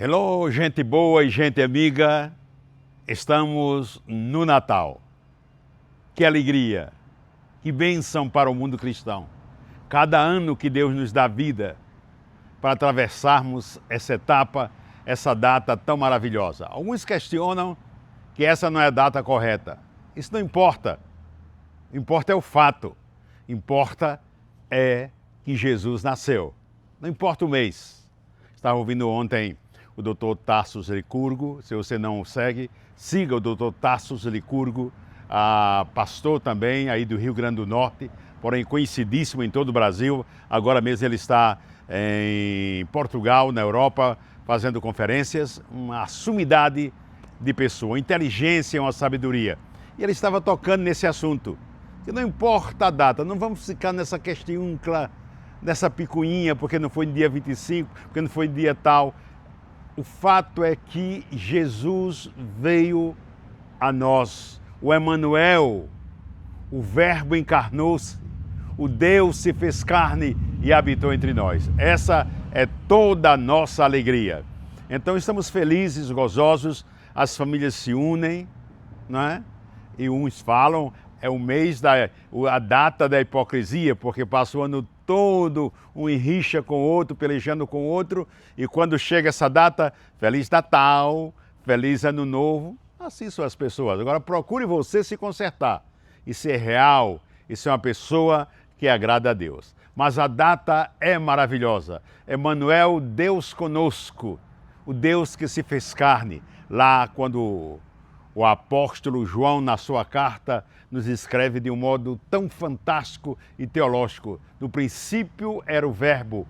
Hello, gente boa e gente amiga, estamos no Natal. Que alegria, que bênção para o mundo cristão. Cada ano que Deus nos dá vida para atravessarmos essa etapa, essa data tão maravilhosa. Alguns questionam que essa não é a data correta. Isso não importa. Importa é o fato. Importa é que Jesus nasceu. Não importa o mês. Estava ouvindo ontem o Dr. Tarsos Licurgo. Se você não o segue, siga o Dr. Tarsos Licurgo, pastor também aí do Rio Grande do Norte, porém conhecidíssimo em todo o Brasil. Agora mesmo ele está em Portugal, na Europa, fazendo conferências. Uma sumidade de pessoa, uma inteligência, uma sabedoria. E ele estava tocando nesse assunto. Que não importa a data, não vamos ficar nessa questão, nessa picuinha, porque não foi no dia 25, porque não foi no dia tal. O fato é que Jesus veio a nós, o Emanuel, o Verbo encarnou-se, o Deus se fez carne e habitou entre nós. Essa é toda a nossa alegria. Então estamos felizes, gozosos, as famílias se unem, não é? E uns falam, é o mês, a data da hipocrisia, porque passa o ano todo um em rixa com o outro, pelejando com o outro, e quando chega essa data, Feliz Natal, Feliz Ano Novo, assim são as pessoas. Agora procure você se consertar e ser real, e ser uma pessoa que agrada a Deus. Mas a data é maravilhosa. Emanuel, Deus conosco, o Deus que se fez carne. Lá quando o apóstolo João, na sua carta, nos escreve de um modo tão fantástico e teológico. No princípio era o Verbo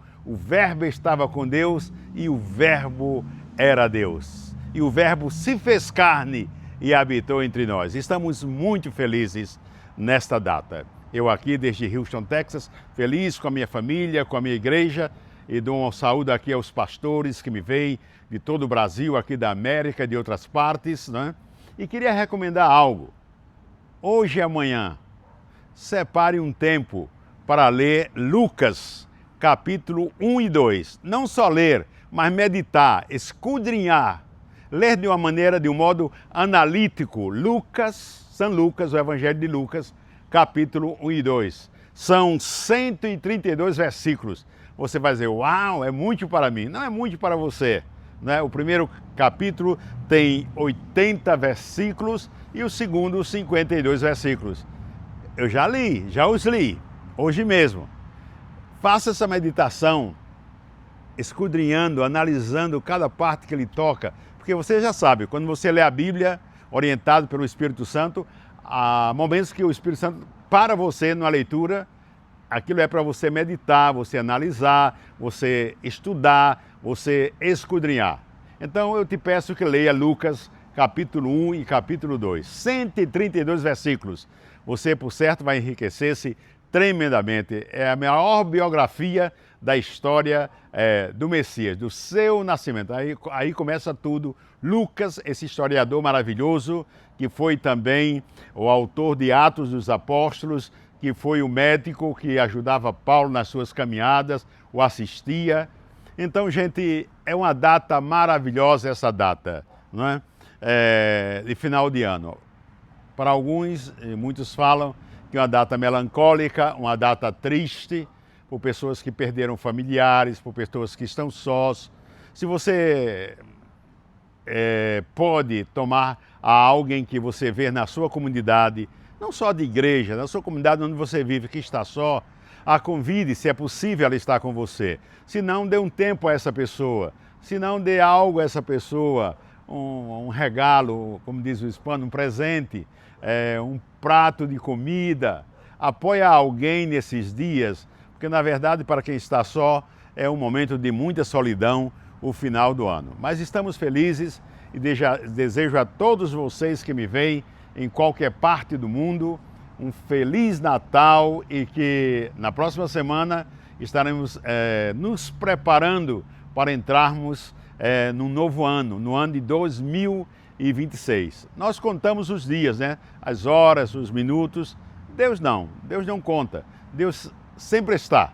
estava com Deus e o Verbo era Deus. E o Verbo se fez carne e habitou entre nós. Estamos muito felizes nesta data. Eu aqui desde Houston, Texas, feliz com a minha família, com a minha igreja, e dou uma saúde aqui aos pastores que me veem de todo o Brasil, aqui da América, de outras partes, né? E queria recomendar algo. Hoje e amanhã, separe um tempo para ler Lucas, capítulo 1 e 2. Não só ler, mas meditar, escudrinhar, ler de uma maneira, de um modo analítico. São Lucas, o Evangelho de Lucas, capítulo 1 e 2. São 132 versículos. Você vai dizer, uau, é muito para mim. Não é muito para você. Né? O primeiro capítulo tem 80 versículos e o segundo 52 versículos. Eu já os li, hoje mesmo. Faça essa meditação, esquadrinhando, analisando cada parte que ele toca, porque você já sabe, quando você lê a Bíblia, orientado pelo Espírito Santo, há momentos que o Espírito Santo para você na leitura, aquilo é para você meditar, você analisar, você estudar, você esquadrinhar. Então eu te peço que leia Lucas capítulo 1 e capítulo 2, 132 versículos. Você, por certo, vai enriquecer-se tremendamente. É a maior biografia da história do Messias, do seu nascimento. Aí começa tudo. Lucas, esse historiador maravilhoso, que foi também o autor de Atos dos Apóstolos, que foi o médico que ajudava Paulo nas suas caminhadas, o assistia. Então, gente, é uma data maravilhosa essa data, não é? De final de ano. Para alguns, muitos falam que é uma data melancólica, uma data triste, por pessoas que perderam familiares, por pessoas que estão sós. Se você pode tomar a alguém que você vê na sua comunidade, não só de igreja, na sua comunidade onde você vive, que está só, a convide, se é possível ela estar com você. Se não, dê um tempo a essa pessoa. Se não, dê algo a essa pessoa, um regalo, como diz o hispano, um presente, um prato de comida. Apoie alguém nesses dias, porque na verdade para quem está só é um momento de muita solidão o final do ano. Mas estamos felizes e desejo a todos vocês que me veem em qualquer parte do mundo um Feliz Natal e que na próxima semana estaremos nos preparando para entrarmos num novo ano, no ano de 2026. Nós contamos os dias, né? As horas, os minutos. Deus não conta. Deus sempre está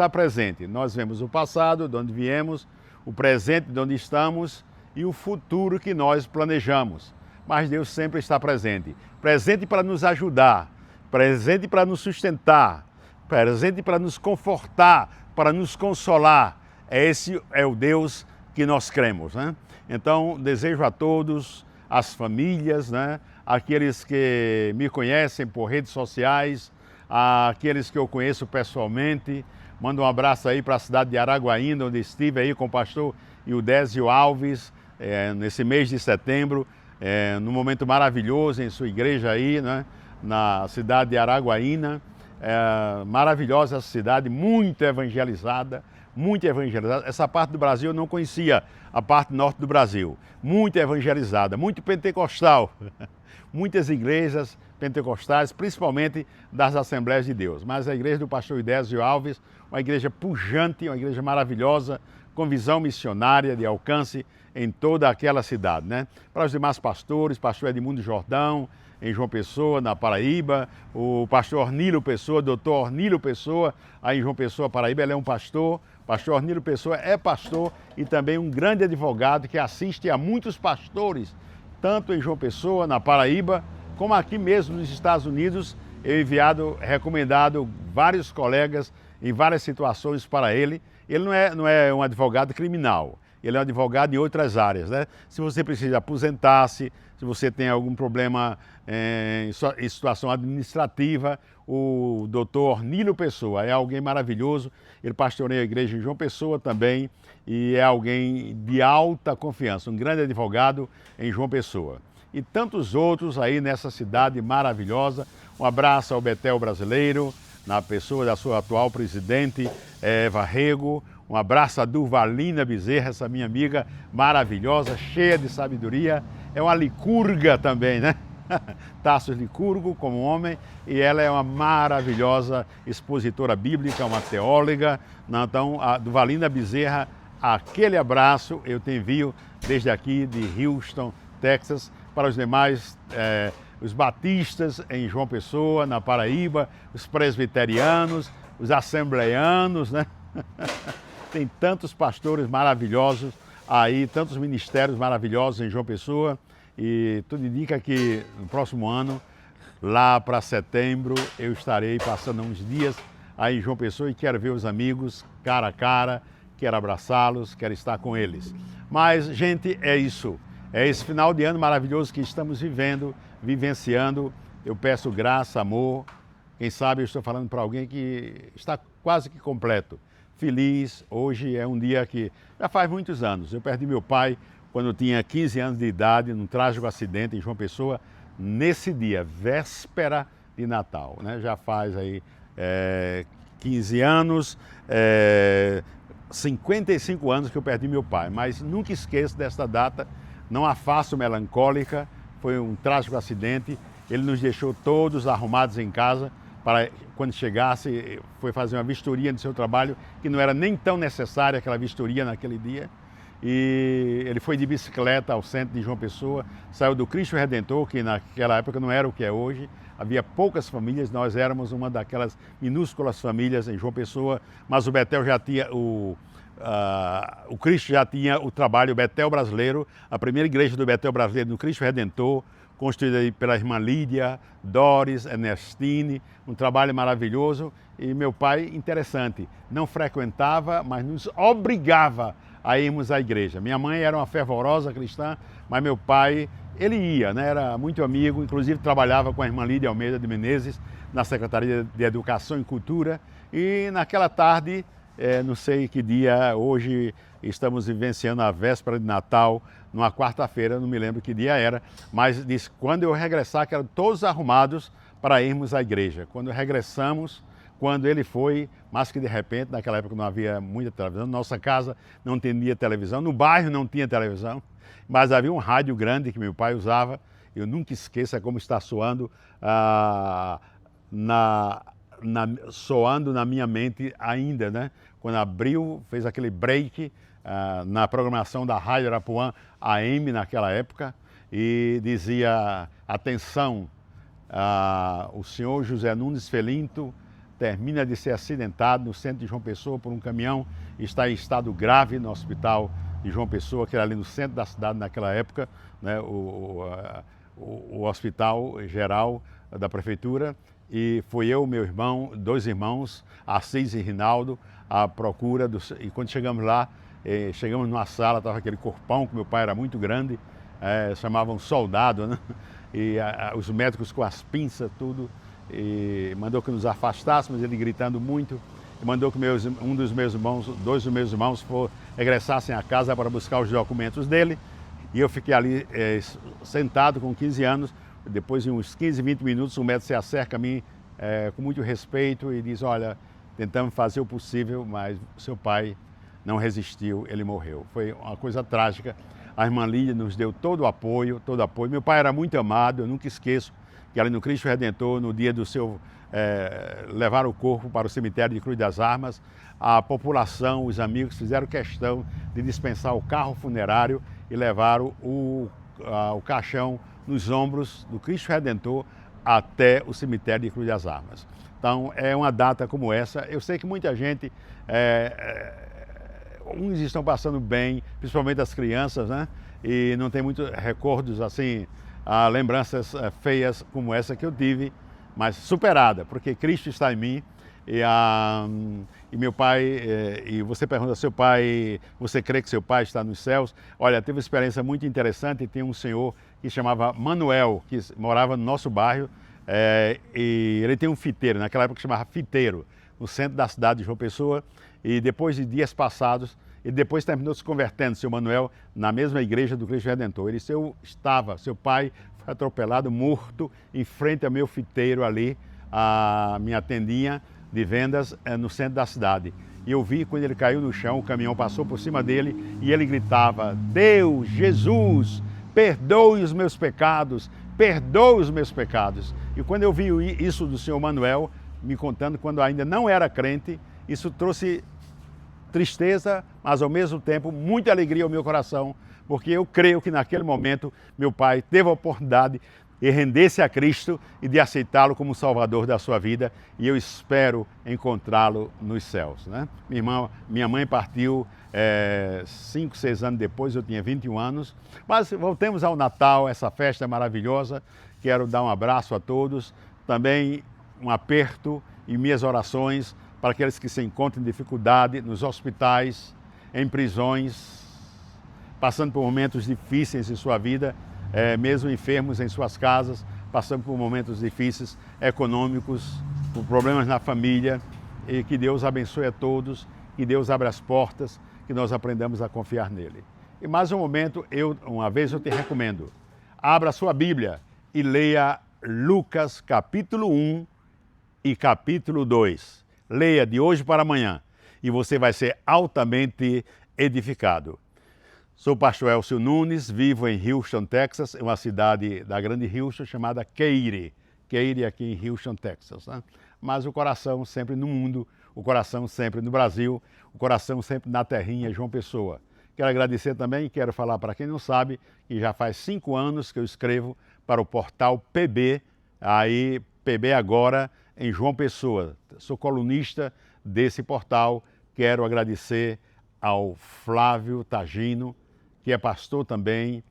presente. Nós vemos o passado, de onde viemos, o presente de onde estamos e o futuro que nós planejamos. Mas Deus sempre está presente. Presente para nos ajudar, presente para nos sustentar, presente para nos confortar, para nos consolar. Esse é o Deus que nós cremos, né? Então, desejo a todos, as famílias, né? Aqueles que me conhecem por redes sociais, aqueles que eu conheço pessoalmente. Mando um abraço aí para a cidade de Araguaína, onde estive aí com o pastor Ildésio Alves, nesse mês de setembro, num momento maravilhoso em sua igreja aí, né? Na cidade de Araguaína. Maravilhosa essa cidade, muito evangelizada. Essa parte do Brasil eu não conhecia, a parte norte do Brasil. Muito evangelizada, muito pentecostal. Muitas igrejas pentecostais, principalmente das Assembleias de Deus. Mas a igreja do pastor Ildésio Alves, uma igreja pujante, uma igreja maravilhosa, com visão missionária de alcance em toda aquela cidade, né? Para os demais pastores, pastor Edmundo Jordão, em João Pessoa, na Paraíba, o pastor Ornílio Pessoa, doutor Ornílio Pessoa, aí em João Pessoa, Paraíba, ele é um pastor. Pastor Ornílio Pessoa é pastor e também um grande advogado que assiste a muitos pastores, tanto em João Pessoa, na Paraíba, como aqui mesmo nos Estados Unidos. Eu enviado, recomendado vários colegas em várias situações para ele. Ele não é um advogado criminal, ele é um advogado em outras áreas, né? Se você precisa aposentar-se, se você tem algum problema em situação administrativa, o doutor Ornílio Pessoa é alguém maravilhoso. Ele pastoreia a igreja em João Pessoa também e é alguém de alta confiança, um grande advogado em João Pessoa. E tantos outros aí nessa cidade maravilhosa. Um abraço ao Betel brasileiro, na pessoa da sua atual presidente, Eva Rego. Um abraço a Durvalina Bezerra, essa minha amiga maravilhosa, cheia de sabedoria. É uma licurga também, né? Tassos Licurgo como homem, e ela é uma maravilhosa expositora bíblica, uma teóloga. Então, a Durvalina Bezerra, aquele abraço eu te envio desde aqui de Houston, Texas, para os demais, os batistas em João Pessoa, na Paraíba, os presbiterianos, os assembleianos, né? Tem tantos pastores maravilhosos aí, tantos ministérios maravilhosos em João Pessoa, e tudo indica que no próximo ano, lá para setembro, eu estarei passando uns dias aí em João Pessoa e quero ver os amigos cara a cara, quero abraçá-los, quero estar com eles. Mas, gente, é isso. É esse final de ano maravilhoso que estamos vivenciando. Eu peço graça, amor. Quem sabe eu estou falando para alguém que está quase que completo. Feliz. Hoje é um dia que já faz muitos anos. Eu perdi meu pai quando eu tinha 15 anos de idade, num trágico acidente em João Pessoa, nesse dia, véspera de Natal, né? Já faz aí 15 anos, 55 anos que eu perdi meu pai, mas nunca esqueço desta data, não a faço melancólica, foi um trágico acidente, ele nos deixou todos arrumados em casa, para quando chegasse, foi fazer uma vistoria no seu trabalho, que não era nem tão necessária aquela vistoria naquele dia. E ele foi de bicicleta ao centro de João Pessoa, saiu do Cristo Redentor, que naquela época não era o que é hoje, havia poucas famílias, nós éramos uma daquelas minúsculas famílias em João Pessoa, mas o Betel já tinha, o Cristo já tinha o trabalho, o Betel brasileiro, a primeira igreja do Betel brasileiro no Cristo Redentor, construída pela irmã Lídia, Doris, Ernestine, um trabalho maravilhoso. E meu pai, interessante, não frequentava, mas nos obrigava a irmos à igreja. Minha mãe era uma fervorosa cristã, mas meu pai, ele ia, né? Era muito amigo, inclusive trabalhava com a irmã Lídia Almeida de Menezes, na Secretaria de Educação e Cultura. E naquela tarde, não sei que dia, hoje estamos vivenciando a véspera de Natal, numa quarta-feira, não me lembro que dia era, mas disse, quando eu regressar, quero todos arrumados para irmos à igreja. Quando regressamos, quando ele foi, mas que de repente, naquela época não havia muita televisão, nossa casa não tinha televisão, no bairro não tinha televisão, mas havia um rádio grande que meu pai usava, eu nunca esqueço, é como está soando, soando na minha mente ainda, né? Quando abriu, fez aquele break na programação da Rádio Arapuã AM naquela época e dizia, atenção, o senhor José Nunes Felinto termina de ser acidentado no centro de João Pessoa por um caminhão, está em estado grave no hospital de João Pessoa, que era ali no centro da cidade naquela época, né, o hospital geral da prefeitura. E foi eu, meu irmão, 2 irmãos, Assis e Rinaldo, à procura. E quando chegamos lá, chegamos numa sala, estava aquele corpão, que meu pai era muito grande, chamavam soldado, né? E os médicos com as pinças, tudo, e mandou que nos afastássemos, ele gritando muito, e mandou que 2 dos meus irmãos regressassem à casa para buscar os documentos dele, e eu fiquei ali sentado com 15 anos. Depois de uns 15, 20 minutos, o médico se acerca a mim com muito respeito e diz: olha, tentamos fazer o possível, mas seu pai não resistiu, ele morreu. Foi uma coisa trágica. A irmã Lídia nos deu todo o apoio, todo o apoio. Meu pai era muito amado, eu nunca esqueço que ali no Cristo Redentor, no dia do seu levar o corpo para o cemitério de Cruz das Armas, a população, os amigos fizeram questão de dispensar o carro funerário e levaram o caixão nos ombros do Cristo Redentor até o cemitério de Cruz das Armas. Então, é uma data como essa. Eu sei que muita gente, uns estão passando bem, principalmente as crianças, né? E não tem muitos recordos, assim, lembranças feias como essa que eu tive, mas superada, porque Cristo está em mim. E meu pai, e você pergunta, seu pai, você crê que seu pai está nos céus? Olha, teve uma experiência muito interessante. Tem um senhor que chamava Manuel, que morava no nosso bairro, e ele tem um fiteiro, naquela época chamava Fiteiro, no centro da cidade de João Pessoa, e depois de dias passados, ele depois terminou se convertendo, seu Manuel, na mesma igreja do Cristo Redentor. Ele seu pai foi atropelado, morto, em frente ao meu fiteiro ali, a minha tendinha de vendas no centro da cidade. E eu vi quando ele caiu no chão, o caminhão passou por cima dele e ele gritava: Deus, Jesus, perdoe os meus pecados, perdoe os meus pecados. E quando eu vi isso do senhor Manuel, me contando quando ainda não era crente, isso trouxe tristeza, mas ao mesmo tempo muita alegria ao meu coração, porque eu creio que naquele momento meu pai teve a oportunidade de render-se a Cristo e de aceitá-lo como Salvador da sua vida, e eu espero encontrá-lo nos céus, né? Minha mãe partiu 5, 6 anos depois, eu tinha 21 anos, mas voltemos ao Natal, essa festa maravilhosa. Quero dar um abraço a todos, também um aperto e minhas orações para aqueles que se encontram em dificuldade nos hospitais, em prisões, passando por momentos difíceis em sua vida, mesmo enfermos em suas casas, passando por momentos difíceis econômicos, por problemas na família, e que Deus abençoe a todos, que Deus abra as portas, que nós aprendamos a confiar nele. E mais um momento, uma vez eu te recomendo, abra a sua Bíblia e leia Lucas capítulo 1 e capítulo 2. Leia de hoje para amanhã e você vai ser altamente edificado. Sou o pastor Elcio Nunes, vivo em Houston, Texas, uma cidade da grande Houston chamada Katy. Katy aqui em Houston, Texas, né? Mas o coração sempre no mundo, o coração sempre no Brasil, o coração sempre na terrinha João Pessoa. Quero agradecer também, quero falar para quem não sabe, que já faz 5 anos que eu escrevo para o portal PB, aí PB Agora, em João Pessoa. Sou colunista desse portal. Quero agradecer ao Flávio Tagino, que é pastor também,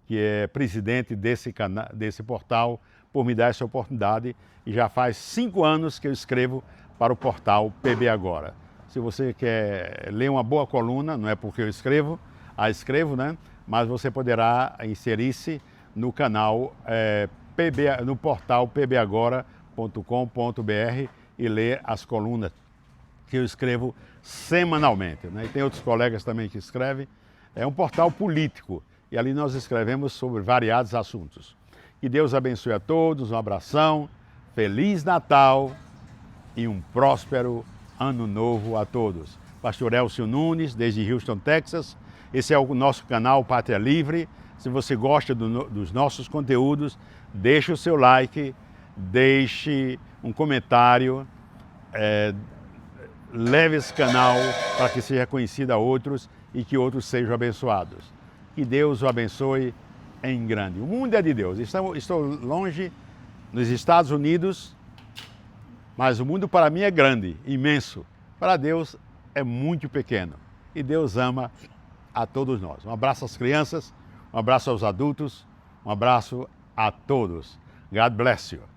que é presidente desse portal, por me dar essa oportunidade. E já faz 5 anos que eu escrevo para o portal PB Agora. Se você quer ler uma boa coluna, não é porque eu escrevo, né? Mas você poderá inserir-se no canal no portal pbagora.com.br e ler as colunas que eu escrevo semanalmente, né? E tem outros colegas também que escrevem. É um portal político e ali nós escrevemos sobre variados assuntos. Que Deus abençoe a todos, um abração, Feliz Natal e um próspero Ano Novo a todos. Pastor Elcio Nunes, desde Houston, Texas. Esse é o nosso canal Pátria Livre. Se você gosta dos nossos conteúdos, deixe o seu like, deixe um comentário, leve esse canal para que seja conhecido a outros e que outros sejam abençoados. Que Deus o abençoe em grande. O mundo é de Deus. Estou longe, nos Estados Unidos, Mas o mundo para mim é grande, imenso. Para Deus é muito pequeno. E Deus ama a todos nós. Um abraço às crianças, um abraço aos adultos, um abraço a todos. God bless you.